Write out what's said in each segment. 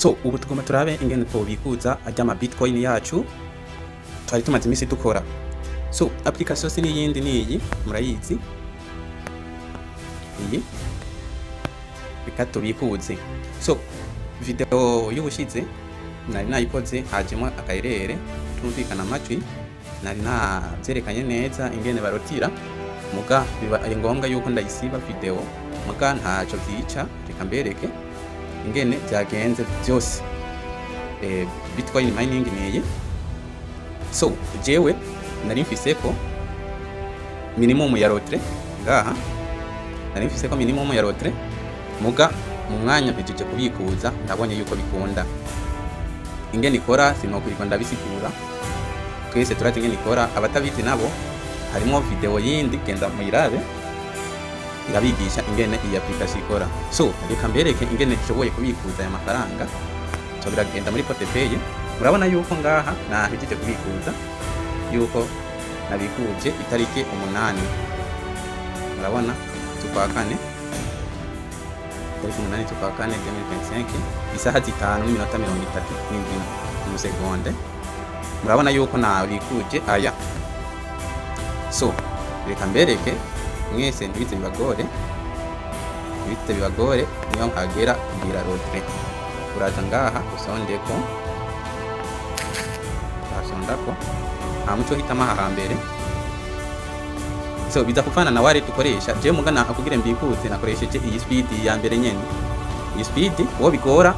So ubu tugomba turabe ingene twobikuza ajya ama bitcoin yacu twari tumaze imisi dukora. So application si niyindi niyi murayizi iyi bika tubikuze. So video y'ubushize nari nayikoze hajemo akairere tumvikana amajwi nari navyerekanye neza ingene barotira muga biba ngombwa yuko ndayisiba video muga ntaco vyica reka mbereke ingene byagenze byose. Bitcoin mining niyi. So jewe nari mfise ko minimum ya lotre ngaha nari mfise ko minimum ya lotre muga mu mwanya bijije kubikuza ndabonye yuko bikunda ingene ikora sinokuriko ndabisigura twese turazi ingene ikora. Abatabizi nabo harimo video yindi genda muyirabe irabigisha ingene iyi application ikora. So reka mbereke ingene nshoboye kubikuza aya mafaranga. So biragenda muri portefeuille murabona yuko ngaha nahejije kubikuza yuko nabikuje itariki 8 murabona tukwa kane tariki 8 tukwa kane 2025 isaha 5 n'iminota 37 mu segonde murabona yuko nabikuje aya. So reka mbereke mwese ntibize bibagore niyo nkagera kugira lotre uraza ngaha usondeko basondako amuco hitama hambere. So biza kufana na wale tukoresha je mugana akugire mbikuze nakoresheje iyi speed ya mbere nyene. Iyi speed wo bigora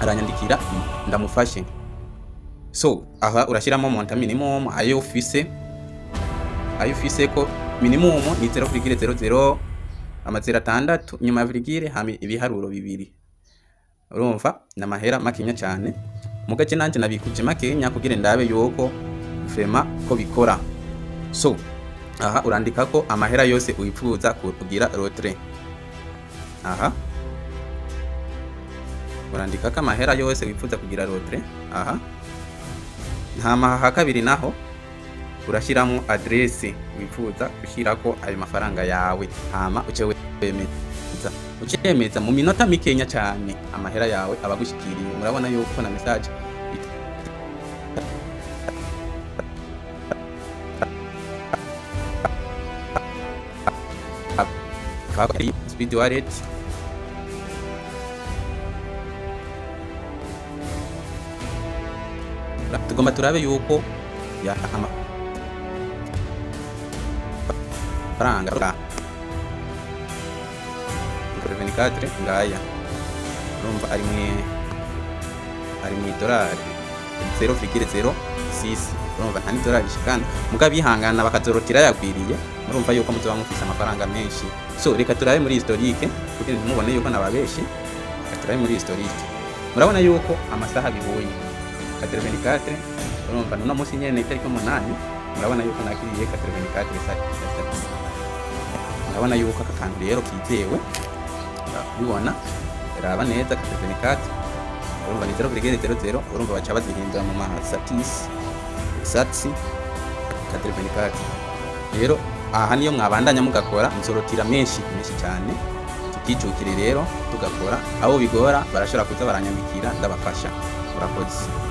aranyandikira ndamufashe. So aha urashiramo monta minimum ayo ufise ko minimum ni 0.00 amazera 6 nyuma ya virgule hami ibiharuro bibiri. Urumva namahera makinya cyane mugace nanje nabikuje makenya kugira ndabe yuko fema ko bikora. So aha urandika ko amahera yose uyipfuza kugira lotre. Aha urandika ko amahera yose uyipfuza kugira lotre. Aha ntama hakabiri naho urashiramo adresse wifuza gushirako ayo mafaranga yawe hama ucemeza mu minota mikenya cyane amahera yawe abagushikiriye. Murabona yuko na message speed wallet tugomba turabe yuko ya faranga 24 ngaya urumva ari mu dolari 0.06 urumva nta dolari shikana muga bihangana bakazorotira yagwiriye urumva yuko muzoba mufise amafaranga menshi. So reka turabe muri historique kugira mubone yuko nababeshi. Reka turabe muri historique murabona yuko amasaha bihuye 24 urumva none munsi nyene itariki 8 murabona yuko nakiriye 24 saa. Murabona yuko akakantu rero kitewe bibona raba neza 24 urumva ni 0.00 urumva bacha bazihindura mu masatis satsi 24 rero aha niyo mwabandanya mugakora nzorotira menshi cyane tukicukire rero tugakora abo bigora barashobora kuza baranyandikira ndabafasha. Urakoze.